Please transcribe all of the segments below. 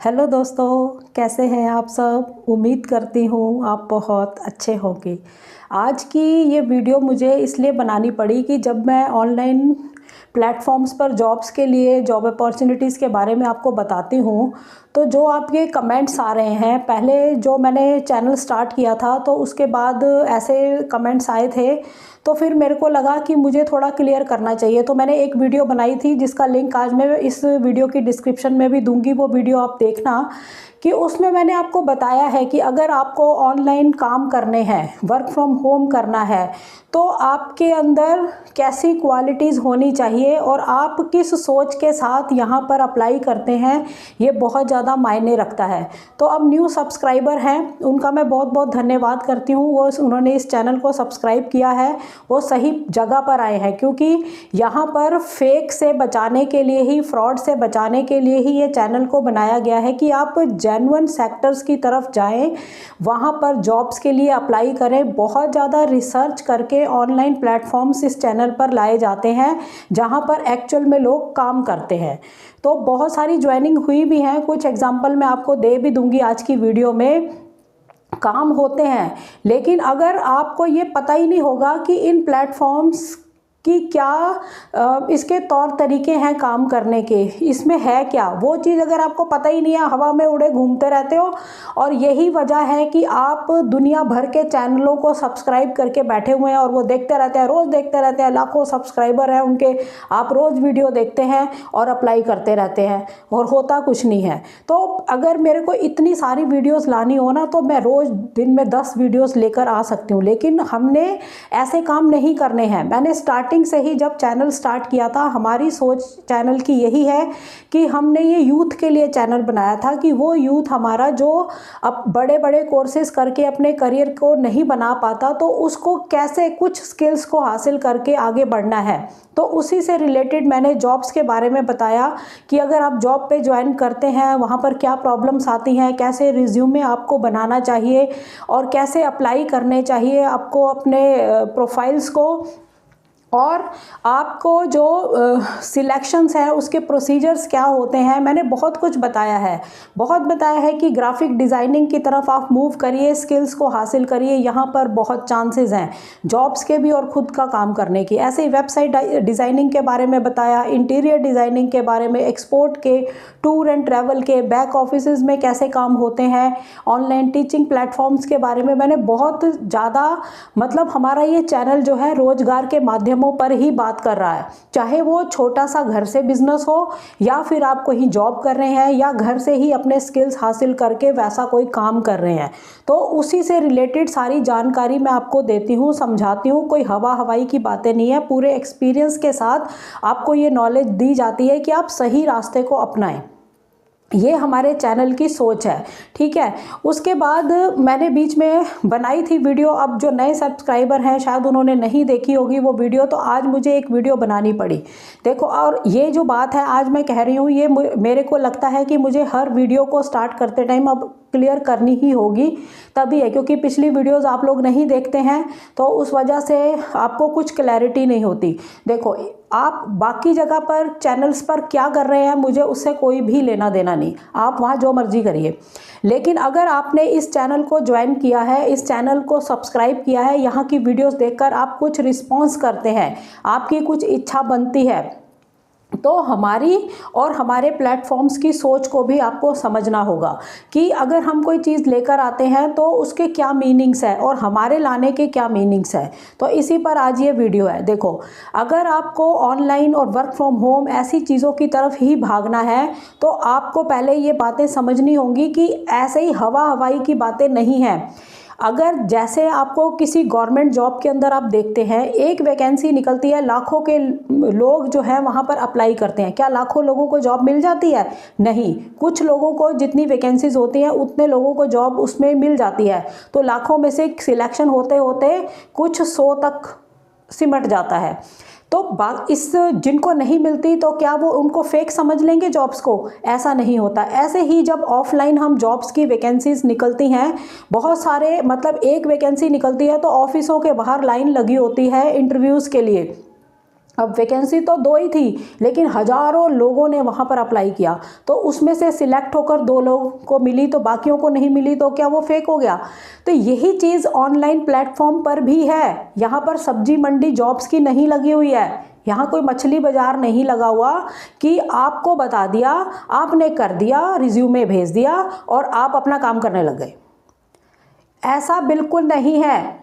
Hello दोस्तों, कैसे हैं आप सब। उम्मीद करती हूँ आप बहुत अच्छे होंगे। आज की ये वीडियो मुझे इसलिए बनानी पड़ी कि जब मैं ऑनलाइन प्लेटफॉर्म्स पर जॉब्स के लिए जॉब अपॉर्चुनिटीज़ के बारे में आपको बताती हूँ, तो जो आपके कमेंट्स आ रहे हैं, पहले जो मैंने चैनल स्टार्ट किया था तो उसके बाद ऐसे कमेंट्स आए थे, तो फिर मेरे को लगा कि मुझे थोड़ा क्लियर करना चाहिए। तो मैंने एक वीडियो बनाई थी जिसका लिंक आज मैं इस वीडियो की डिस्क्रिप्शन में भी दूंगी, वो वीडियो आप देखना। कि उसमें मैंने आपको बताया है कि अगर आपको ऑनलाइन काम करने हैं, वर्क फ्रॉम होम करना है, तो आपके अंदर कैसी क्वालिटीज़ होनी चाहिए और आप किस सोच के साथ यहाँ पर अप्लाई करते हैं, ये बहुत ज़्यादा मायने रखता है। तो अब न्यू सब्सक्राइबर हैं, उनका मैं बहुत बहुत धन्यवाद करती हूँ। उन्होंने इस चैनल को सब्सक्राइब किया है, वो सही जगह पर आए हैं, क्योंकि यहाँ पर फेक से बचाने के लिए ही, फ्रॉड से बचाने के लिए ही ये चैनल को बनाया गया है कि आप जेन्युइन सेक्टर्स की तरफ जाएं, वहाँ पर जॉब्स के लिए अप्लाई करें। बहुत ज़्यादा रिसर्च करके ऑनलाइन प्लेटफॉर्म्स इस चैनल पर लाए जाते हैं जहाँ पर एक्चुअल में लोग काम करते हैं। तो बहुत सारी ज्वाइनिंग हुई भी हैं, कुछ एग्जांपल मैं आपको दे भी दूंगी आज की वीडियो में। काम होते हैं, लेकिन अगर आपको ये पता ही नहीं होगा कि इन प्लेटफॉर्म्स कि क्या इसके तौर तरीके हैं काम करने के, इसमें है क्या, वो चीज़ अगर आपको पता ही नहीं है, हवा में उड़े घूमते रहते हो। और यही वजह है कि आप दुनिया भर के चैनलों को सब्सक्राइब करके बैठे हुए हैं और वो देखते रहते हैं, रोज़ देखते रहते हैं, लाखों सब्सक्राइबर हैं उनके, आप रोज़ वीडियो देखते हैं और अप्लाई करते रहते हैं और होता कुछ नहीं है। तो अगर मेरे को इतनी सारी वीडियोज़ लानी हो ना, तो मैं रोज़ दिन में 10 वीडियोज़ लेकर आ सकती हूँ, लेकिन हमने ऐसे काम नहीं करने हैं। मैंने स्टार्टिंग से ही जब चैनल स्टार्ट किया था, हमारी सोच चैनल की यही है कि हमने ये यूथ के लिए चैनल बनाया था कि वो यूथ हमारा जो अब बड़े बड़े कोर्सेज करके अपने करियर को नहीं बना पाता, तो उसको कैसे कुछ स्किल्स को हासिल करके आगे बढ़ना है। तो उसी से रिलेटेड मैंने जॉब्स के बारे में बताया कि अगर आप जॉब पे ज्वाइन करते हैं, वहाँ पर क्या प्रॉब्लम्स आती हैं, कैसे रिज्यूमे आपको बनाना चाहिए और कैसे अप्लाई करने चाहिए आपको अपने प्रोफाइल्स को, और आपको जो सिलेक्शंस हैं उसके प्रोसीजर्स क्या होते हैं। मैंने बहुत कुछ बताया है, बहुत बताया है कि ग्राफिक डिज़ाइनिंग की तरफ आप मूव करिए, स्किल्स को हासिल करिए, यहाँ पर बहुत चांसेस हैं जॉब्स के भी और ख़ुद का काम करने की। ऐसे ही वेबसाइट डिज़ाइनिंग के बारे में बताया, इंटीरियर डिज़ाइनिंग के बारे में, एक्सपोर्ट के, टूर एंड ट्रैवल के, बैक ऑफिस में कैसे काम होते हैं, ऑनलाइन टीचिंग प्लेटफॉर्म्स के बारे में मैंने बहुत ज़्यादा, मतलब हमारा ये चैनल जो है रोज़गार के माध्यम पर ही बात कर रहा है। चाहे वो छोटा सा घर से बिजनेस हो, या फिर आप कहीं जॉब कर रहे हैं, या घर से ही अपने स्किल्स हासिल करके वैसा कोई काम कर रहे हैं, तो उसी से रिलेटेड सारी जानकारी मैं आपको देती हूँ, समझाती हूँ। कोई हवा हवाई की बातें नहीं है, पूरे एक्सपीरियंस के साथ आपको ये नॉलेज दी जाती है कि आप सही रास्ते को अपनाएं। ये हमारे चैनल की सोच है, ठीक है। उसके बाद मैंने बीच में बनाई थी वीडियो, अब जो नए सब्सक्राइबर हैं शायद उन्होंने नहीं देखी होगी वो वीडियो, तो आज मुझे एक वीडियो बनानी पड़ी। देखो, और ये जो बात है आज मैं कह रही हूँ, ये मेरे को लगता है कि मुझे हर वीडियो को स्टार्ट करते टाइम अब क्लियर करनी ही होगी, तभी है क्योंकि पिछली वीडियोस आप लोग नहीं देखते हैं, तो उस वजह से आपको कुछ क्लैरिटी नहीं होती। देखो, आप बाकी जगह पर चैनल्स पर क्या कर रहे हैं, मुझे उससे कोई भी लेना देना नहीं, आप वहाँ जो मर्जी करिए। लेकिन अगर आपने इस चैनल को ज्वाइन किया है, इस चैनल को सब्सक्राइब किया है, यहाँ की वीडियोस देखकर आप कुछ रिस्पॉन्स करते हैं, आपकी कुछ इच्छा बनती है, तो हमारी और हमारे प्लेटफॉर्म्स की सोच को भी आपको समझना होगा कि अगर हम कोई चीज़ लेकर आते हैं तो उसके क्या मीनिंग्स है और हमारे लाने के क्या मीनिंग्स है। तो इसी पर आज ये वीडियो है। देखो, अगर आपको ऑनलाइन और वर्क फ्रॉम होम ऐसी चीज़ों की तरफ ही भागना है, तो आपको पहले ये बातें समझनी होंगी कि ऐसे ही हवा हवाई की बातें नहीं हैं। अगर जैसे आपको किसी गवर्नमेंट जॉब के अंदर आप देखते हैं, एक वैकेंसी निकलती है, लाखों के लोग जो हैं वहाँ पर अप्लाई करते हैं, क्या लाखों लोगों को जॉब मिल जाती है? नहीं, कुछ लोगों को जितनी वैकेंसीज होती हैं उतने लोगों को जॉब उसमें मिल जाती है। तो लाखों में से सिलेक्शन होते होते कुछ 100 तक सिमट जाता है। तो इस जिनको नहीं मिलती, तो क्या वो उनको फेक समझ लेंगे जॉब्स को? ऐसा नहीं होता। ऐसे ही जब ऑफलाइन हम जॉब्स की वैकेंसीज निकलती हैं, बहुत सारे, मतलब एक वैकेंसी निकलती है तो ऑफिसों के बाहर लाइन लगी होती है इंटरव्यूज़ के लिए। अब वैकेंसी तो 2 ही थी, लेकिन हज़ारों लोगों ने वहाँ पर अप्लाई किया, तो उसमें से सिलेक्ट होकर 2 लोगों को मिली, तो बाकियों को नहीं मिली, तो क्या वो फेक हो गया? तो यही चीज़ ऑनलाइन प्लेटफॉर्म पर भी है। यहाँ पर सब्जी मंडी जॉब्स की नहीं लगी हुई है, यहाँ कोई मछली बाज़ार नहीं लगा हुआ कि आपको बता दिया, आपने कर दिया, रिज्यूमे भेज दिया और आप अपना काम करने लग गए। ऐसा बिल्कुल नहीं है।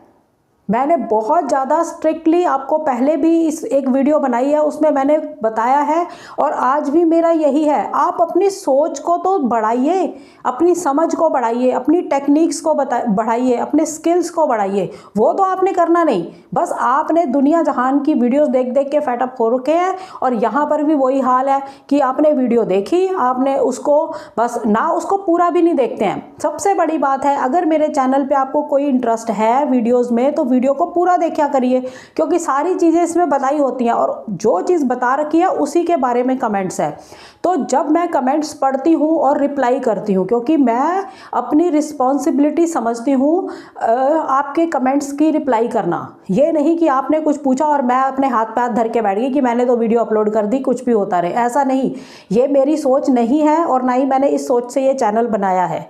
मैंने बहुत ज़्यादा स्ट्रिक्टली आपको पहले भी इस एक वीडियो बनाई है, उसमें मैंने बताया है और आज भी मेरा यही है, आप अपनी सोच को तो बढ़ाइए, अपनी समझ को बढ़ाइए, अपनी टेक्निक्स को बढ़ाइए, अपने स्किल्स को बढ़ाइए। वो तो आपने करना नहीं, बस आपने दुनिया जहान की वीडियोस देख देख के फेटअप हो रखे हैं। और यहाँ पर भी वही हाल है कि आपने वीडियो देखी, आपने उसको बस ना, उसको पूरा भी नहीं देखते हैं। सबसे बड़ी बात है, अगर मेरे चैनल पे आपको कोई इंटरेस्ट है वीडियोज़ में, तो वीडियो को पूरा देखा करिए, क्योंकि सारी चीज़ें इसमें बताई होती हैं और जो चीज़ बता रखी है उसी के बारे में कमेंट्स है। तो जब मैं कमेंट्स पढ़ती हूँ और रिप्लाई करती हूँ, क्योंकि मैं अपनी रिस्पॉन्सिबिलिटी समझती हूँ आपके कमेंट्स की रिप्लाई करना। ये नहीं कि आपने कुछ पूछा और मैं अपने हाथ पे हाथ धर के बैठ गई कि मैंने तो वीडियो अपलोड कर दी, कुछ भी होता रहे, ऐसा नहीं। ये मेरी सोच नहीं है और ना ही मैंने इस सोच से ये चैनल बनाया है।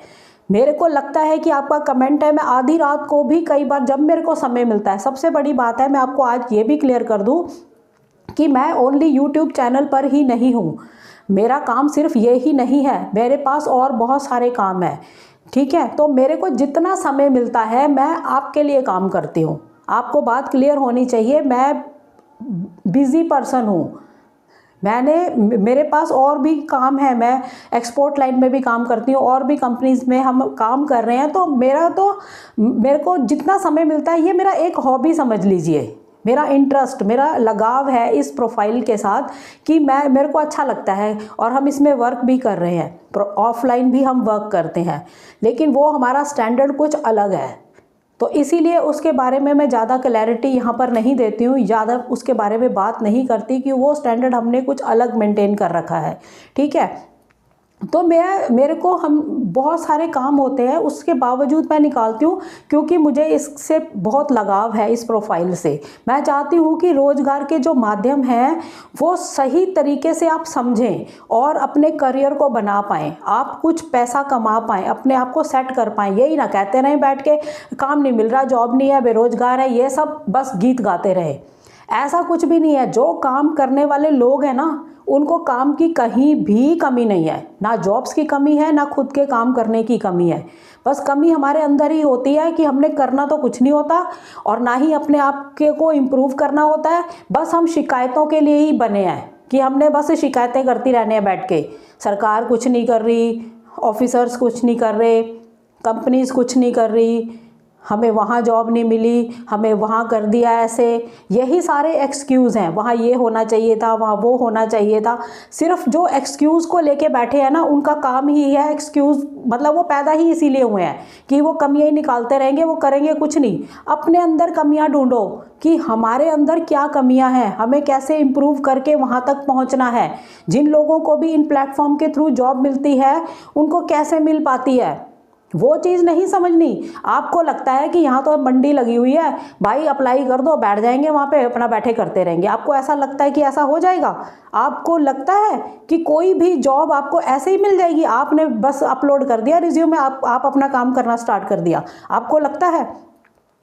मेरे को लगता है कि आपका कमेंट है, मैं आधी रात को भी कई बार जब मेरे को समय मिलता है। सबसे बड़ी बात है, मैं आपको आज ये भी क्लियर कर दूं कि मैं ओनली यूट्यूब चैनल पर ही नहीं हूँ। मेरा काम सिर्फ ये ही नहीं है, मेरे पास और बहुत सारे काम हैं, ठीक है। तो मेरे को जितना समय मिलता है मैं आपके लिए काम करती हूँ। आपको बात क्लियर होनी चाहिए, मैं बिज़ी पर्सन हूँ। मेरे पास और भी काम है, मैं एक्सपोर्ट लाइन में भी काम करती हूँ, और भी कंपनीज़ में हम काम कर रहे हैं। तो मेरे को जितना समय मिलता है, ये मेरा एक हॉबी समझ लीजिए, मेरा इंटरेस्ट, मेरा लगाव है इस प्रोफाइल के साथ कि मेरे को अच्छा लगता है। और हम इसमें वर्क भी कर रहे हैं, ऑफलाइन भी हम वर्क करते हैं, लेकिन वो हमारा स्टैंडर्ड कुछ अलग है। तो इसीलिए उसके बारे में मैं ज़्यादा क्लैरिटी यहाँ पर नहीं देती हूँ, ज़्यादा उसके बारे में बात नहीं करती कि वो स्टैंडर्ड हमने कुछ अलग मेंटेन कर रखा है, ठीक है। तो मेरे को हम बहुत सारे काम होते हैं, उसके बावजूद मैं निकालती हूँ, क्योंकि मुझे इससे बहुत लगाव है, इस प्रोफाइल से। मैं चाहती हूँ कि रोज़गार के जो माध्यम हैं वो सही तरीके से आप समझें और अपने करियर को बना पाएँ, आप कुछ पैसा कमा पाएँ, अपने आप को सेट कर पाएँ। यही ना कहते रहें बैठ के काम नहीं मिल रहा, जॉब नहीं है, बेरोजगार है, ये सब बस गीत गाते रहे। ऐसा कुछ भी नहीं है। जो काम करने वाले लोग हैं ना, उनको काम की कहीं भी कमी नहीं है, ना जॉब्स की कमी है, ना खुद के काम करने की कमी है। बस कमी हमारे अंदर ही होती है कि हमने करना तो कुछ नहीं होता और ना ही अपने आप के को इम्प्रूव करना होता है। बस हम शिकायतों के लिए ही बने हैं कि हमने बस शिकायतें करती रहने हैं बैठ के। सरकार कुछ नहीं कर रही, ऑफिसर्स कुछ नहीं कर रहे, कंपनीज कुछ नहीं कर रही, हमें वहाँ जॉब नहीं मिली, हमें वहाँ कर दिया ऐसे। यही सारे एक्सक्यूज़ हैं, वहाँ ये होना चाहिए था, वहाँ वो होना चाहिए था। सिर्फ जो एक्सक्यूज़ को लेके बैठे हैं ना, उनका काम ही है एक्सक्यूज़, मतलब वो पैदा ही इसीलिए हुए हैं कि वो कमियाँ ही निकालते रहेंगे, वो करेंगे कुछ नहीं। अपने अंदर कमियाँ ढूंढो कि हमारे अंदर क्या कमियाँ हैं, हमें कैसे इम्प्रूव करके वहाँ तक पहुँचना है। जिन लोगों को भी इन प्लेटफॉर्म के थ्रू जॉब मिलती है, उनको कैसे मिल पाती है, वो चीज़ नहीं समझनी। आपको लगता है कि यहाँ तो मंडी लगी हुई है भाई, अप्लाई कर दो, बैठ जाएंगे वहाँ पे, अपना बैठे करते रहेंगे। आपको ऐसा लगता है कि ऐसा हो जाएगा? आपको लगता है कि कोई भी जॉब आपको ऐसे ही मिल जाएगी? आपने बस अपलोड कर दिया रिज्यूमे, आप अपना काम करना स्टार्ट कर दिया, आपको लगता है?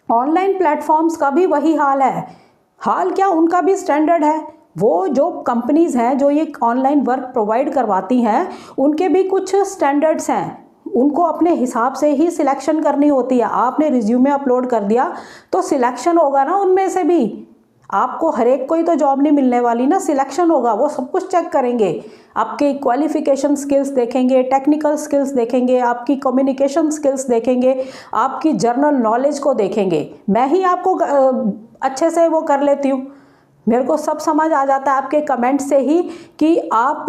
ऑनलाइन प्लेटफॉर्म्स का भी वही हाल है। हाल क्या, उनका भी स्टैंडर्ड है। वो जो कंपनीज़ हैं जो ये ऑनलाइन वर्क प्रोवाइड करवाती हैं, उनके भी कुछ स्टैंडर्ड्स हैं, उनको अपने हिसाब से ही सिलेक्शन करनी होती है। आपने रिज्यूमे अपलोड कर दिया तो सिलेक्शन होगा ना उनमें से भी। आपको हर एक को ही तो जॉब नहीं मिलने वाली ना, सिलेक्शन होगा, वो सब कुछ चेक करेंगे। आपके क्वालिफिकेशन स्किल्स देखेंगे, टेक्निकल स्किल्स देखेंगे, आपकी कम्युनिकेशन स्किल्स देखेंगे, आपकी जर्नल नॉलेज को देखेंगे। मैं ही आपको अच्छे से वो कर लेती हूँ, मेरे को सब समझ आ जाता है आपके कमेंट से ही कि आप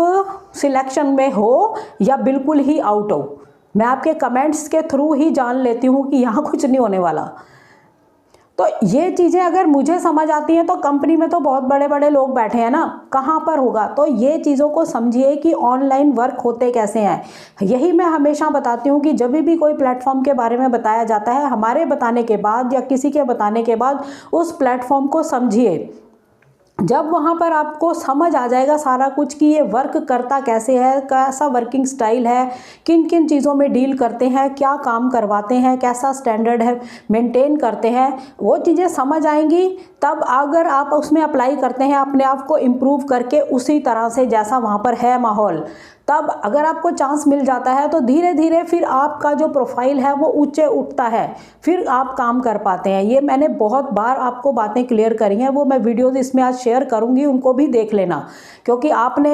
सिलेक्शन में हो या बिल्कुल ही आउट हो। मैं आपके कमेंट्स के थ्रू ही जान लेती हूँ कि यहाँ कुछ नहीं होने वाला। तो ये चीज़ें अगर मुझे समझ आती हैं तो कंपनी में तो बहुत बड़े बड़े लोग बैठे हैं ना, कहाँ पर होगा? तो ये चीज़ों को समझिए कि ऑनलाइन वर्क होते कैसे हैं। यही मैं हमेशा बताती हूँ कि जब भी कोई प्लेटफॉर्म के बारे में बताया जाता है, हमारे बताने के बाद या किसी के बताने के बाद उस प्लेटफॉर्म को समझिए। जब वहाँ पर आपको समझ आ जाएगा सारा कुछ कि ये वर्क करता कैसे है, कैसा वर्किंग स्टाइल है, किन किन चीज़ों में डील करते हैं, क्या काम करवाते हैं, कैसा स्टैंडर्ड है मेंटेन करते हैं, वो चीज़ें समझ आएंगी। तब अगर आप उसमें अप्लाई करते हैं अपने आप को इम्प्रूव करके उसी तरह से जैसा वहाँ पर है माहौल, तब अगर आपको चांस मिल जाता है तो धीरे धीरे फिर आपका जो प्रोफाइल है वो ऊंचे उठता है, फिर आप काम कर पाते हैं। ये मैंने बहुत बार आपको बातें क्लियर करी हैं, वो मैं वीडियोस इसमें आज शेयर करूंगी, उनको भी देख लेना, क्योंकि आपने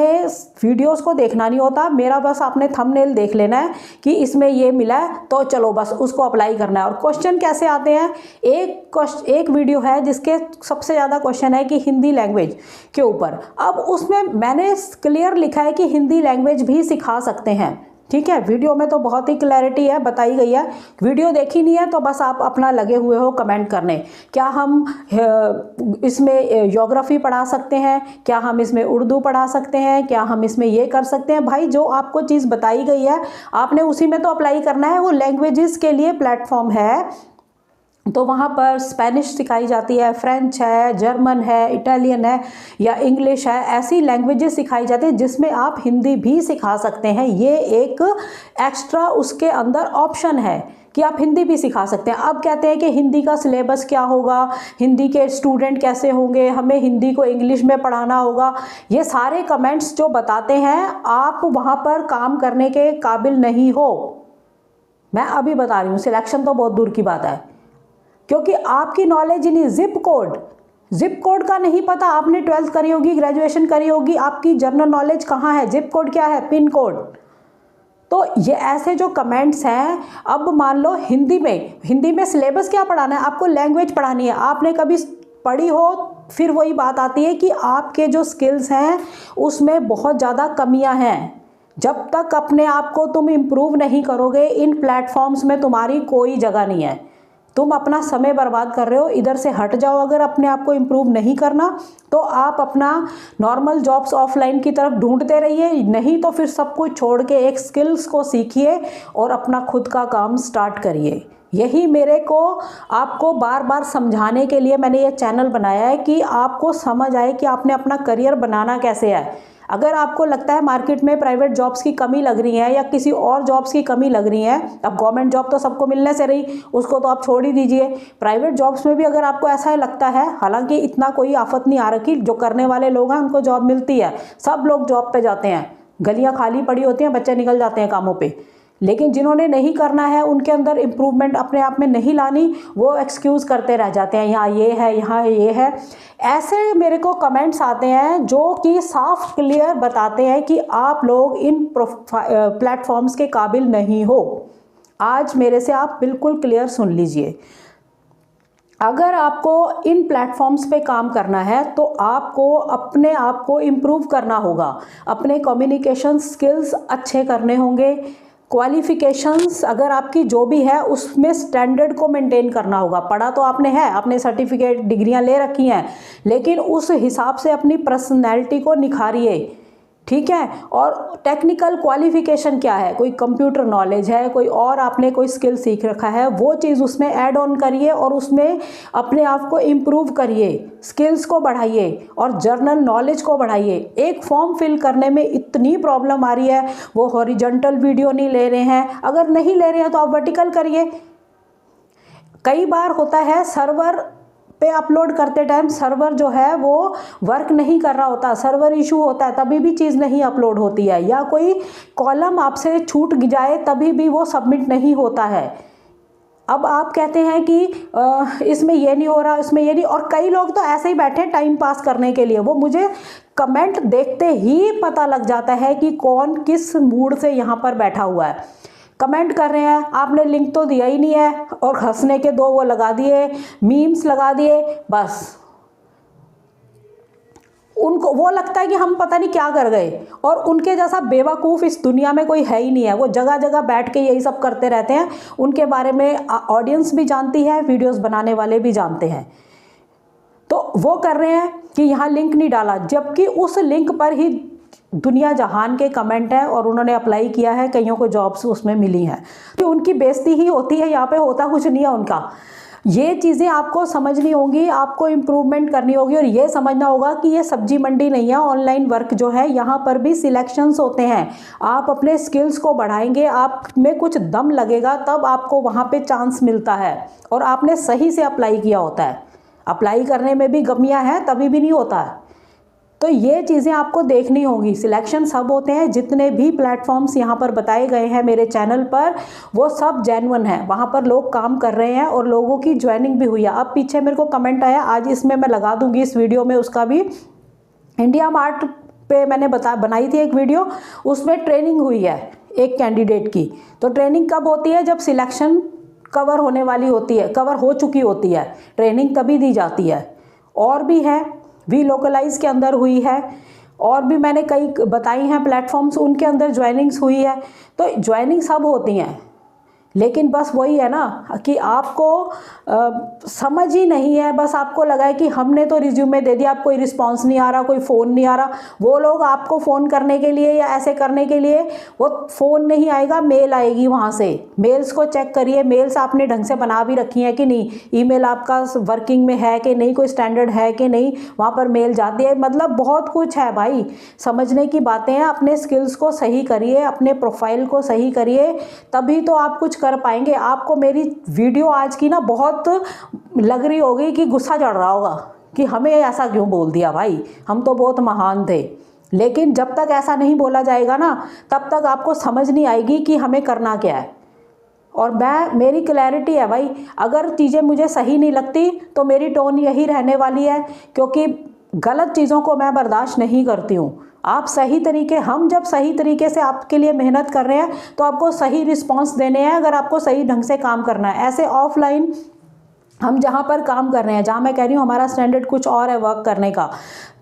वीडियोस को देखना नहीं होता, मेरा बस आपने थंबनेल देख लेना है कि इसमें ये मिला है तो चलो बस उसको अप्लाई करना है। और क्वेश्चन कैसे आते हैं, एक वीडियो है जिसके सबसे ज़्यादा क्वेश्चन है कि हिंदी लैंग्वेज के ऊपर। अब उसमें मैंने क्लियर लिखा है कि हिंदी लैंग्वेज भी सिखा सकते हैं, ठीक है। वीडियो में तो बहुत ही क्लैरिटी है, बताई गई है। वीडियो देखी नहीं है तो बस आप अपना लगे हुए हो कमेंट करने, क्या हम इसमें ज्योग्राफी पढ़ा सकते हैं, क्या हम इसमें उर्दू पढ़ा सकते हैं, क्या हम इसमें ये कर सकते हैं। भाई जो आपको चीज़ बताई गई है आपने उसी में तो अप्लाई करना है। वो लैंग्वेजेस के लिए प्लेटफॉर्म है, तो वहाँ पर स्पेनिश सिखाई जाती है, फ्रेंच है, जर्मन है, इटालियन है या इंग्लिश है, ऐसी लैंग्वेजेस सिखाई जाती है जिसमें आप हिंदी भी सिखा सकते हैं। ये एक एक्स्ट्रा उसके अंदर ऑप्शन है कि आप हिंदी भी सिखा सकते हैं। अब कहते हैं कि हिंदी का सिलेबस क्या होगा, हिंदी के स्टूडेंट कैसे होंगे, हमें हिंदी को इंग्लिश में पढ़ाना होगा। ये सारे कमेंट्स जो बताते हैं आप वहाँ पर काम करने के काबिल नहीं हो। मैं अभी बता रही हूँ, सिलेक्शन तो बहुत दूर की बात है, क्योंकि आपकी नॉलेज ही नहीं। जिप कोड का नहीं पता, आपने 12th करी होगी, ग्रेजुएशन करी होगी, आपकी जनरल नॉलेज कहाँ है, जिप कोड क्या है, पिन कोड। तो ये ऐसे जो कमेंट्स हैं, अब मान लो हिंदी में सिलेबस क्या पढ़ाना है, आपको लैंग्वेज पढ़ानी है, आपने कभी पढ़ी हो, फिर वही बात आती है कि आपके जो स्किल्स हैं उसमें बहुत ज़्यादा कमियां हैं। जब तक अपने आप को तुम इम्प्रूव नहीं करोगे, इन प्लेटफॉर्म्स में तुम्हारी कोई जगह नहीं है। तुम अपना समय बर्बाद कर रहे हो, इधर से हट जाओ। अगर अपने आप को इम्प्रूव नहीं करना तो आप अपना नॉर्मल जॉब्स ऑफलाइन की तरफ ढूंढते रहिए, नहीं तो फिर सब कुछ छोड़ के एक स्किल्स को सीखिए और अपना खुद का काम स्टार्ट करिए। यही मेरे को आपको बार बार समझाने के लिए मैंने ये चैनल बनाया है कि आपको समझ आए कि आपने अपना करियर बनाना कैसे है। अगर आपको लगता है मार्केट में प्राइवेट जॉब्स की कमी लग रही है या किसी और जॉब्स की कमी लग रही है, अब गवर्नमेंट जॉब तो सबको मिलने से रही, उसको तो आप छोड़ ही दीजिए। प्राइवेट जॉब्स में भी अगर आपको ऐसा लगता है, हालांकि इतना कोई आफत नहीं आ रखी, जो करने वाले लोग हैं उनको जॉब मिलती है, सब लोग जॉब पे जाते हैं, गलियां खाली पड़ी होती हैं, बच्चे निकल जाते हैं कामों पे। लेकिन जिन्होंने नहीं करना है, उनके अंदर इम्प्रूवमेंट अपने आप में नहीं लानी, वो एक्सक्यूज़ करते रह जाते हैं, यहाँ ये है, यहाँ ये है। ऐसे मेरे को कमेंट्स आते हैं जो कि साफ क्लियर बताते हैं कि आप लोग इन प्लेटफॉर्म्स के काबिल नहीं हो। आज मेरे से आप बिल्कुल क्लियर सुन लीजिए, अगर आपको इन प्लेटफॉर्म्स पे काम करना है तो आपको अपने आप को इम्प्रूव करना होगा, अपने कम्युनिकेशन स्किल्स अच्छे करने होंगे, क्वालिफिकेशंस अगर आपकी जो भी है उसमें स्टैंडर्ड को मेंटेन करना होगा। पढ़ा तो आपने है, आपने सर्टिफिकेट डिग्रियां ले रखी हैं, लेकिन उस हिसाब से अपनी पर्सनैलिटी को निखारिए, ठीक है। और टेक्निकल क्वालिफिकेशन क्या है, कोई कंप्यूटर नॉलेज है, कोई और आपने कोई स्किल सीख रखा है, वो चीज़ उसमें ऐड ऑन करिए और उसमें अपने आप को इम्प्रूव करिए, स्किल्स को बढ़ाइए और जर्नल नॉलेज को बढ़ाइए। एक फॉर्म फिल करने में इतनी प्रॉब्लम आ रही है, वो हॉरिजॉन्टल वीडियो नहीं ले रहे हैं, अगर नहीं ले रहे हैं तो आप वर्टिकल करिए। कई बार होता है सर्वर पे अपलोड करते टाइम सर्वर जो है वो वर्क नहीं कर रहा होता, सर्वर इशू होता है, तभी भी चीज़ नहीं अपलोड होती है, या कोई कॉलम आपसे छूट जाए तभी भी वो सबमिट नहीं होता है। अब आप कहते हैं कि इसमें ये नहीं हो रहा, इसमें ये नहीं, और कई लोग तो ऐसे ही बैठे टाइम पास करने के लिए। वो मुझे कमेंट देखते ही पता लग जाता है कि कौन किस मूड से यहाँ पर बैठा हुआ है। कमेंट कर रहे हैं, आपने लिंक तो दिया ही नहीं है और हंसने के दो वो लगा दिए, मीम्स लगा दिए, बस उनको वो लगता है कि हम पता नहीं क्या कर गए, और उनके जैसा बेवकूफ़ इस दुनिया में कोई है ही नहीं है। वो जगह जगह बैठ के यही सब करते रहते हैं, उनके बारे में ऑडियंस भी जानती है, वीडियोस बनाने वाले भी जानते हैं। तो वो कर रहे हैं कि यहाँ लिंक नहीं डाला, जबकि उस लिंक पर ही दुनिया जहान के कमेंट है और उन्होंने अप्लाई किया है, कईयों को जॉब्स उसमें मिली हैं। तो उनकी बेइज्जती ही होती है, यहाँ पे होता कुछ नहीं है उनका। ये चीज़ें आपको समझनी होंगी, आपको इम्प्रूवमेंट करनी होगी और ये समझना होगा कि ये सब्जी मंडी नहीं है। ऑनलाइन वर्क जो है यहाँ पर भी सिलेक्शंस होते हैं। आप अपने स्किल्स को बढ़ाएंगे, आप में कुछ दम लगेगा, तब आपको वहाँ पे चांस मिलता है और आपने सही से अप्लाई किया होता है। अप्लाई करने में भी गमियाँ हैं तभी भी नहीं होता है। तो ये चीज़ें आपको देखनी होंगी। सिलेक्शन सब होते हैं, जितने भी प्लेटफॉर्म्स यहाँ पर बताए गए हैं मेरे चैनल पर वो सब जेन्युइन है। वहाँ पर लोग काम कर रहे हैं और लोगों की ज्वाइनिंग भी हुई है। अब पीछे मेरे को कमेंट आया, आज इसमें मैं लगा दूंगी इस वीडियो में उसका भी। इंडिया मार्ट पे मैंने बनाई थी एक वीडियो, उसमें ट्रेनिंग हुई है एक कैंडिडेट की। तो ट्रेनिंग कब होती है? जब सिलेक्शन कवर होने वाली होती है, कवर हो चुकी होती है, ट्रेनिंग तभी दी जाती है। और भी है, वी लोकलाइज के अंदर हुई है, और भी मैंने कई बताई हैं प्लेटफॉर्म्स, उनके अंदर ज्वाइनिंग्स हुई है। तो ज्वाइनिंग सब होती हैं, लेकिन बस वही है ना कि आपको समझ ही नहीं है। बस आपको लगा है कि हमने तो रिज्यूमे दे दिया, आप कोई रिस्पांस नहीं आ रहा, कोई फ़ोन नहीं आ रहा। वो लोग आपको फ़ोन करने के लिए या ऐसे करने के लिए, वो फ़ोन नहीं आएगा, मेल आएगी वहाँ से। मेल्स को चेक करिए, मेल्स आपने ढंग से बना भी रखी हैं कि नहीं, ईमेल आपका वर्किंग में है कि नहीं, कोई स्टैंडर्ड है कि नहीं, वहाँ पर मेल जाती है। मतलब बहुत कुछ है भाई, समझने की बातें हैं। अपने स्किल्स को सही करिए, अपने प्रोफाइल को सही करिए, तभी तो आप कुछ कर पाएंगे। आपको मेरी वीडियो आज की ना बहुत लग रही होगी कि गुस्सा चढ़ रहा होगा कि हमें ऐसा क्यों बोल दिया भाई, हम तो बहुत महान थे। लेकिन जब तक ऐसा नहीं बोला जाएगा ना, तब तक आपको समझ नहीं आएगी कि हमें करना क्या है। और मेरी क्लैरिटी है भाई, अगर चीज़ें मुझे सही नहीं लगती तो मेरी टोन यही रहने वाली है, क्योंकि गलत चीज़ों को मैं बर्दाश्त नहीं करती हूँ। आप सही तरीके, हम जब सही तरीके से आपके लिए मेहनत कर रहे हैं तो आपको सही रिस्पांस देने हैं, अगर आपको सही ढंग से काम करना है। ऐसे ऑफलाइन हम जहाँ पर काम कर रहे हैं, जहाँ मैं कह रही हूँ हमारा स्टैंडर्ड कुछ और है वर्क करने का,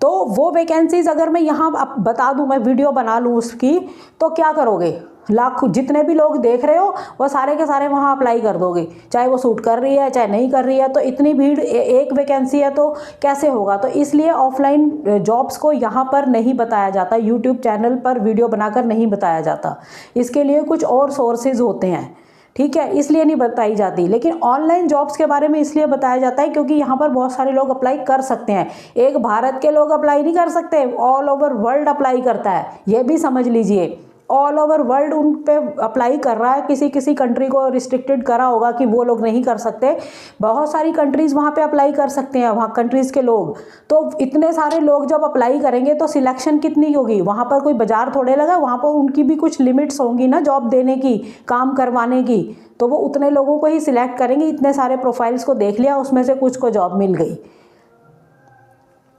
तो वो वैकेंसीज़ अगर मैं यहाँ बता दूँ, मैं वीडियो बना लूँ उसकी, तो क्या करोगे? लाख जितने भी लोग देख रहे हो वो सारे के सारे वहाँ अप्लाई कर दोगे, चाहे वो सूट कर रही है चाहे नहीं कर रही है। तो इतनी भीड़, एक वैकेंसी है तो कैसे होगा? तो इसलिए ऑफलाइन जॉब्स को यहाँ पर नहीं बताया जाता, यूट्यूब चैनल पर वीडियो बनाकर नहीं बताया जाता। इसके लिए कुछ और सोर्सेज होते हैं, ठीक है, इसलिए नहीं बताई जाती। लेकिन ऑनलाइन जॉब्स के बारे में इसलिए बताया जाता है क्योंकि यहाँ पर बहुत सारे लोग अप्लाई कर सकते हैं। एक भारत के लोग अप्लाई नहीं कर सकते, ऑल ओवर वर्ल्ड अप्लाई करता है, ये भी समझ लीजिए। ऑल ओवर वर्ल्ड उन पे अप्लाई कर रहा है। किसी किसी कंट्री को रिस्ट्रिक्टेड करा होगा कि वो लोग नहीं कर सकते, बहुत सारी कंट्रीज़ वहाँ पे अप्लाई कर सकते हैं, वहाँ कंट्रीज़ के लोग। तो इतने सारे लोग जब अप्लाई करेंगे तो सिलेक्शन कितनी होगी? वहाँ पर कोई बाजार थोड़े लगा, वहाँ पर उनकी भी कुछ लिमिट्स होंगी ना जॉब देने की, काम करवाने की। तो वो उतने लोगों को ही सिलेक्ट करेंगे। इतने सारे प्रोफाइल्स को देख लिया, उसमें से कुछ को जॉब मिल गई।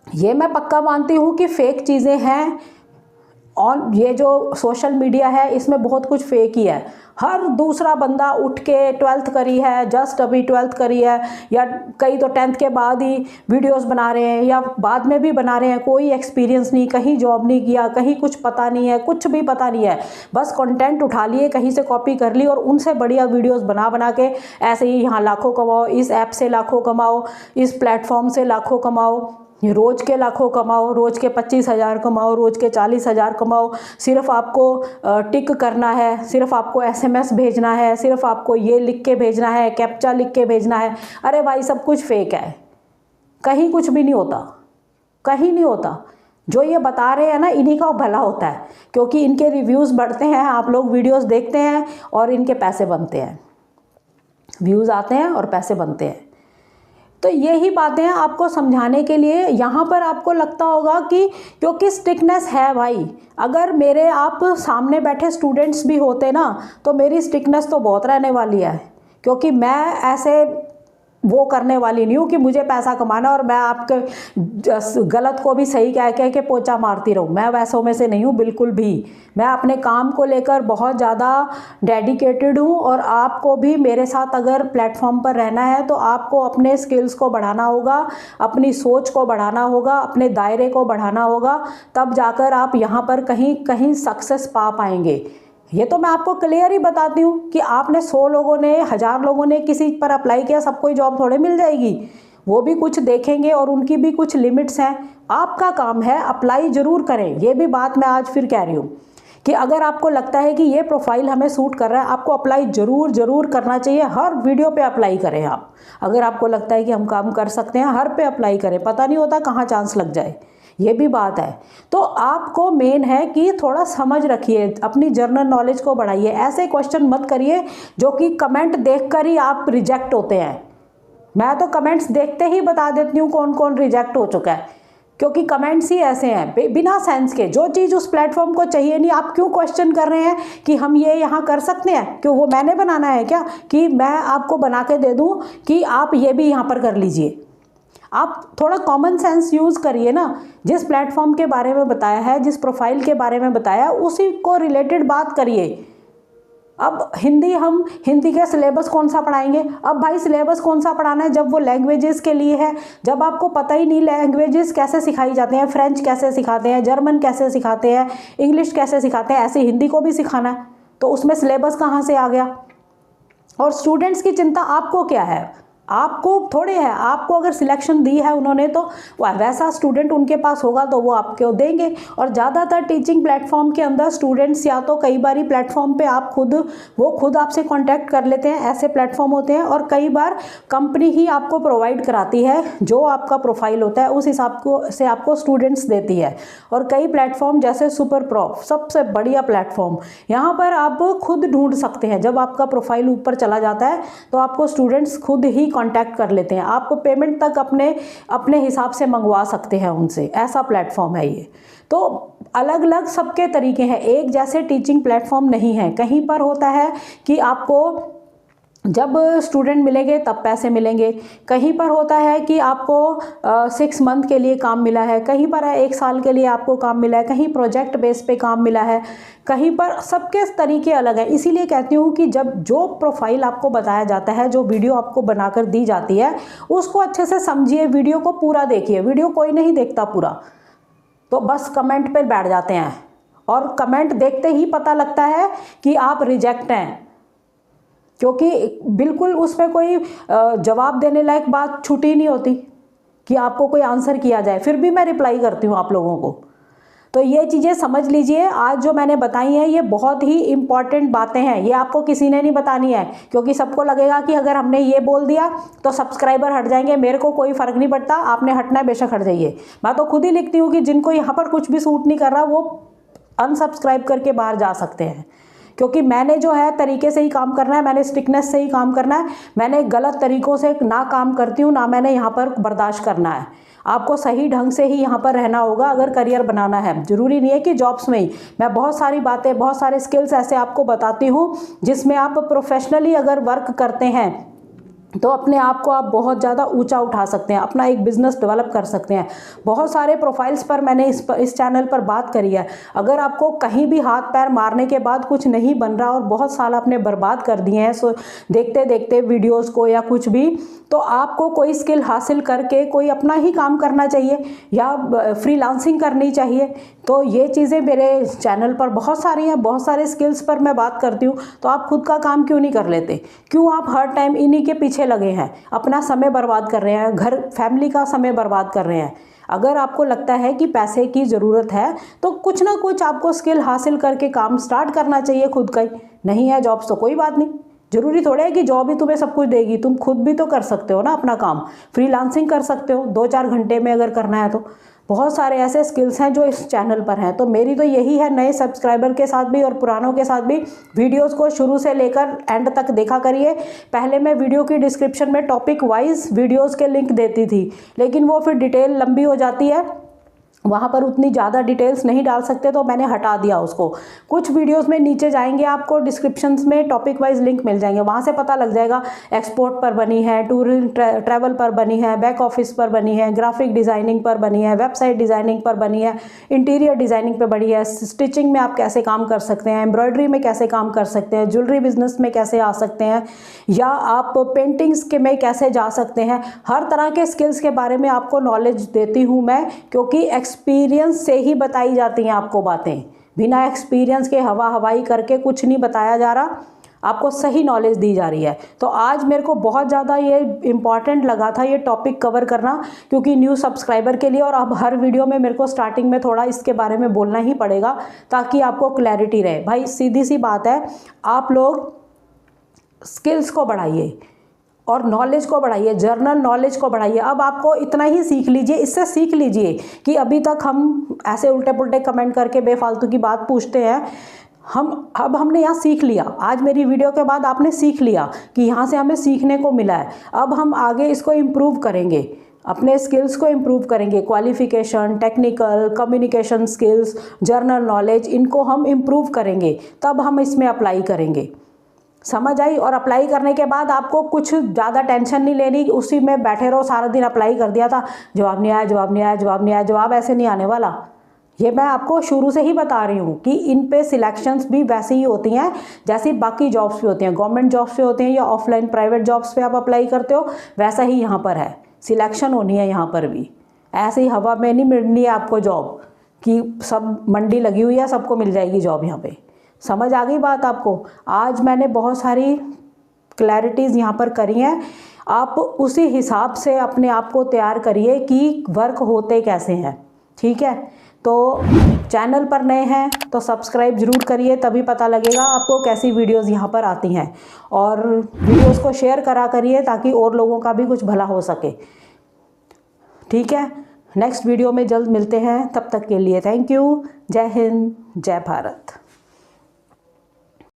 ये मैं पक्का मानती हूँ कि फेक चीज़ें हैं। और ये जो सोशल मीडिया है इसमें बहुत कुछ फेक ही है। हर दूसरा बंदा उठ के 12th करी है, जस्ट अभी 12th करी है, या कई तो 10th के बाद ही वीडियोस बना रहे हैं या बाद में भी बना रहे हैं। कोई एक्सपीरियंस नहीं, कहीं जॉब नहीं किया, कहीं कुछ पता नहीं है, कुछ भी पता नहीं है, बस कंटेंट उठा लिए, कहीं से कॉपी कर ली और उनसे बढ़िया वीडियोस बना बना के ऐसे ही यहाँ लाखों कमाओ, इस ऐप से लाखों कमाओ, इस प्लेटफॉर्म से लाखों कमाओ, रोज़ के लाखों कमाओ, रोज़ के 25,000 कमाओ, रोज़ के 40,000 कमाओ। सिर्फ आपको टिक करना है, सिर्फ आपको SMS भेजना है, सिर्फ आपको ये लिख के भेजना है, कैप्चा लिख के भेजना है। अरे भाई सब कुछ फेक है, कहीं कुछ भी नहीं होता, कहीं नहीं होता। जो ये बता रहे हैं ना, इन्हीं का भला होता है, क्योंकि इनके रिव्यूज़ बढ़ते हैं, आप लोग वीडियोज़ देखते हैं और इनके पैसे बनते हैं, व्यूज़ आते हैं और पैसे बनते हैं। तो यही बातें हैं आपको समझाने के लिए। यहाँ पर आपको लगता होगा कि क्योंकि स्ट्रिक्टनेस है भाई, अगर मेरे आप सामने बैठे स्टूडेंट्स भी होते ना तो मेरी स्ट्रिक्टनेस तो बहुत रहने वाली है, क्योंकि मैं ऐसे वो करने वाली नहीं हूँ कि मुझे पैसा कमाना और मैं आपके गलत को भी सही कह कह के पोछा मारती रहूँ। मैं वैसों में से नहीं हूँ बिल्कुल भी। मैं अपने काम को लेकर बहुत ज़्यादा डेडिकेटेड हूँ और आपको भी मेरे साथ अगर प्लेटफॉर्म पर रहना है तो आपको अपने स्किल्स को बढ़ाना होगा, अपनी सोच को बढ़ाना होगा, अपने दायरे को बढ़ाना होगा, तब जाकर आप यहाँ पर कहीं कहीं सक्सेस पा पाएंगे। ये तो मैं आपको क्लियर ही बताती हूँ कि आपने 100 लोगों ने, 1000 लोगों ने किसी पर अप्लाई किया, सबको ही जॉब थोड़े मिल जाएगी। वो भी कुछ देखेंगे और उनकी भी कुछ लिमिट्स हैं। आपका काम है अप्लाई ज़रूर करें, ये भी बात मैं आज फिर कह रही हूँ। कि अगर आपको लगता है कि ये प्रोफाइल हमें सूट कर रहा है, आपको अप्लाई ज़रूर करना चाहिए। हर वीडियो पे अप्लाई करें आप। अगर आपको लगता है कि हम काम कर सकते हैं, हर पे अप्लाई करें, पता नहीं होता कहाँ चांस लग जाए, ये भी बात है। तो आपको मेन है कि थोड़ा समझ रखिए, अपनी जनरल नॉलेज को बढ़ाइए। ऐसे क्वेश्चन मत करिए जो कि कमेंट देखकर ही आप रिजेक्ट होते हैं। मैं तो कमेंट्स देखते ही बता देती हूँ कौन कौन रिजेक्ट हो चुका है, क्योंकि कमेंट्स ही ऐसे हैं बिना सेंस के। जो चीज़ उस प्लेटफॉर्म को चाहिए नहीं, आप क्यों क्वेश्चन कर रहे हैं कि हम ये यहाँ कर सकते हैं? क्यों वो मैंने बनाना है क्या कि मैं आपको बना के दे दूँ कि आप ये भी यहाँ पर कर लीजिए? आप थोड़ा कॉमन सेंस यूज़ करिए ना। जिस प्लेटफॉर्म के बारे में बताया है, जिस प्रोफाइल के बारे में बताया है, उसी को रिलेटेड बात करिए। अब हम हिंदी का सिलेबस कौन सा पढ़ाएंगे? अब भाई सिलेबस कौन सा पढ़ाना है जब वो लैंग्वेजेस के लिए है? जब आपको पता ही नहीं लैंग्वेजेस कैसे सिखाई जाते हैं, फ्रेंच कैसे सिखाते हैं, जर्मन कैसे सिखाते हैं, इंग्लिश कैसे सिखाते हैं, ऐसे हिंदी को भी सिखाना है, तो उसमें सिलेबस कहाँ से आ गया? और स्टूडेंट्स की चिंता आपको क्या है? आपको थोड़े है। आपको अगर सिलेक्शन दी है उन्होंने, तो वैसा स्टूडेंट उनके पास होगा तो वो आपको देंगे। और ज़्यादातर टीचिंग प्लेटफॉर्म के अंदर स्टूडेंट्स या तो कई बार प्लेटफॉर्म पे वो खुद आपसे कांटेक्ट कर लेते हैं, ऐसे प्लेटफॉर्म होते हैं। और कई बार कंपनी ही आपको प्रोवाइड कराती है, जो आपका प्रोफाइल होता है उस हिसाब से आपको स्टूडेंट्स देती है। और कई प्लेटफॉर्म जैसे सुपर प्रॉफ, सबसे बढ़िया प्लेटफॉर्म, यहाँ पर आप खुद ढूंढ सकते हैं। जब आपका प्रोफाइल ऊपर चला जाता है तो आपको स्टूडेंट्स खुद ही कांटेक्ट कर लेते हैं, आप पेमेंट तक अपने हिसाब से मंगवा सकते हैं उनसे। ऐसा प्लेटफॉर्म है ये। तो अलग अलग सबके तरीके हैं, एक जैसे टीचिंग प्लेटफॉर्म नहीं है। कहीं पर होता है कि आपको जब स्टूडेंट मिलेंगे तब पैसे मिलेंगे, कहीं पर होता है कि आपको 6 मंथ के लिए काम मिला है, कहीं पर 1 साल के लिए आपको काम मिला है, कहीं प्रोजेक्ट बेस पे काम मिला है, कहीं पर सबके तरीके अलग हैं। इसीलिए कहती हूँ कि जब जो प्रोफाइल आपको बताया जाता है, जो वीडियो आपको बनाकर दी जाती है, उसको अच्छे से समझिए, वीडियो को पूरा देखिए। वीडियो कोई नहीं देखता पूरा, तो बस कमेंट पर बैठ जाते हैं और कमेंट देखते ही पता लगता है कि आप रिजेक्ट हैं, क्योंकि बिल्कुल उसमें कोई जवाब देने लायक बात छूटी नहीं होती कि आपको कोई आंसर किया जाए। फिर भी मैं रिप्लाई करती हूँ आप लोगों को। तो ये चीज़ें समझ लीजिए। आज जो मैंने बताई हैं ये बहुत ही इम्पॉर्टेंट बातें हैं, ये आपको किसी ने नहीं बतानी है, क्योंकि सबको लगेगा कि अगर हमने ये बोल दिया तो सब्सक्राइबर हट जाएंगे। मेरे को कोई फ़र्क नहीं पड़ता, आपने हटना है बेशक हट जाइए। मैं तो खुद ही लिखती हूँ कि जिनको यहाँ पर कुछ भी सूट नहीं कर रहा वो अनसब्सक्राइब करके बाहर जा सकते हैं, क्योंकि मैंने जो है तरीके से ही काम करना है, मैंने स्ट्रिक्टनेस से ही काम करना है। मैंने गलत तरीक़ों से ना काम करती हूँ, ना मैंने यहाँ पर बर्दाश्त करना है। आपको सही ढंग से ही यहाँ पर रहना होगा अगर करियर बनाना है। ज़रूरी नहीं है कि जॉब्स में ही। मैं बहुत सारी बातें, बहुत सारे स्किल्स ऐसे आपको बताती हूँ जिसमें आप प्रोफेशनली अगर वर्क करते हैं तो अपने आप को आप बहुत ज़्यादा ऊंचा उठा सकते हैं, अपना एक बिज़नेस डेवलप कर सकते हैं। बहुत सारे प्रोफाइल्स पर मैंने इस चैनल पर बात करी है। अगर आपको कहीं भी हाथ पैर मारने के बाद कुछ नहीं बन रहा और बहुत साल आपने बर्बाद कर दिए हैं देखते देखते वीडियोस को या कुछ भी, तो आपको कोई स्किल हासिल करके कोई अपना ही काम करना चाहिए या फ्रीलांसिंग करनी चाहिए। तो ये चीज़ें मेरे चैनल पर बहुत सारी हैं, बहुत सारे स्किल्स पर मैं बात करती हूँ। तो आप खुद का काम क्यों नहीं कर लेते? क्यों आप हर टाइम इन्हीं के पीछे लगे हैं, अपना समय बर्बाद कर रहे हैं, घर फैमिली का समय बर्बाद कर रहे हैं? अगर आपको लगता है कि पैसे की ज़रूरत है तो कुछ ना कुछ आपको स्किल हासिल करके काम स्टार्ट करना चाहिए खुद का ही। नहीं है जॉब्स तो कोई बात नहीं, जरूरी थोड़ा है कि जॉब ही तुम्हें सब कुछ देगी। तुम खुद भी तो कर सकते हो ना अपना काम, फ्रीलांसिंग कर सकते हो 2-4 घंटे में अगर करना है तो। बहुत सारे ऐसे स्किल्स हैं जो इस चैनल पर हैं। तो मेरी तो यही है, नए सब्सक्राइबर के साथ भी और पुरानों के साथ भी वीडियोस को शुरू से लेकर एंड तक देखा करिए। पहले मैं वीडियो की डिस्क्रिप्शन में टॉपिक वाइज वीडियोस के लिंक देती थी, लेकिन वो फिर डिटेल लंबी हो जाती है, वहाँ पर उतनी ज़्यादा डिटेल्स नहीं डाल सकते, तो मैंने हटा दिया उसको। कुछ वीडियोस में नीचे जाएंगे आपको डिस्क्रिप्शंस में टॉपिक वाइज लिंक मिल जाएंगे, वहाँ से पता लग जाएगा। एक्सपोर्ट पर बनी है, टूर ट्रैवल पर बनी है, बैक ऑफिस पर बनी है, ग्राफिक डिज़ाइनिंग पर बनी है, वेबसाइट डिज़ाइनिंग पर बनी है, इंटीरियर डिज़ाइनिंग पर बनी है, स्टिचिंग में आप कैसे काम कर सकते हैं, एम्ब्रॉयडरी में कैसे काम कर सकते हैं, ज्वेलरी बिजनेस में कैसे आ सकते हैं, या आप पेंटिंग्स के में कैसे जा सकते हैं। हर तरह के स्किल्स के बारे में आपको नॉलेज देती हूँ मैं, क्योंकि एक्सपीरियंस से ही बताई जाती हैं आपको बातें। बिना एक्सपीरियंस के हवा हवाई करके कुछ नहीं बताया जा रहा। आपको सही नॉलेज दी जा रही है। तो आज मेरे को बहुत ज़्यादा ये इम्पॉर्टेंट लगा था ये टॉपिक कवर करना, क्योंकि न्यू सब्सक्राइबर के लिए, और अब हर वीडियो में मेरे को स्टार्टिंग में थोड़ा इसके बारे में बोलना ही पड़ेगा ताकि आपको क्लैरिटी रहे। भाई सीधी सी बात है, आप लोग स्किल्स को बढ़ाइए और नॉलेज को बढ़ाइए, जर्नल नॉलेज को बढ़ाइए। अब आपको इतना ही सीख लीजिए, इससे सीख लीजिए कि अभी तक हम ऐसे उल्टे पुल्टे कमेंट करके बेफालतू की बात पूछते हैं। अब हमने यहाँ सीख लिया, आज मेरी वीडियो के बाद आपने सीख लिया कि यहाँ से हमें सीखने को मिला है। अब हम आगे इसको इम्प्रूव करेंगे, अपने स्किल्स को इम्प्रूव करेंगे, qualification, technical, communication skills, general knowledge, इनको हम इम्प्रूव करेंगे, तब हम इसमें अप्लाई करेंगे। समझ आई? और अप्लाई करने के बाद आपको कुछ ज़्यादा टेंशन नहीं लेनी, उसी में बैठे रहो, सारा दिन अप्लाई कर दिया था, जवाब नहीं आया, जवाब नहीं आया, जवाब नहीं आया। जवाब ऐसे नहीं आने वाला, ये मैं आपको शुरू से ही बता रही हूँ कि इन पे सिलेक्शंस भी वैसे ही होती हैं जैसी बाकी जॉब्स पे होती हैं। गवर्नमेंट जॉब्स पे होती हैं या ऑफलाइन प्राइवेट जॉब्स पे आप अप्लाई करते हो, वैसा ही यहाँ पर है, सिलेक्शन होनी है यहाँ पर भी। ऐसे ही हवा में नहीं मिलनी है आपको जॉब कि सब मंडी लगी हुई है, सबको मिल जाएगी जॉब यहाँ पे। समझ आ गई बात आपको? आज मैंने बहुत सारी क्लैरिटीज़ यहाँ पर करी हैं, आप उसी हिसाब से अपने आप को तैयार करिए कि वर्क होते कैसे हैं। ठीक है? तो चैनल पर नए हैं तो सब्सक्राइब ज़रूर करिए, तभी पता लगेगा आपको कैसी वीडियोस यहाँ पर आती हैं। और वीडियोस को शेयर करा करिए ताकि और लोगों का भी कुछ भला हो सके। ठीक है? नेक्स्ट वीडियो में जल्द मिलते हैं, तब तक के लिए थैंक यू। जय हिंद, जय भारत।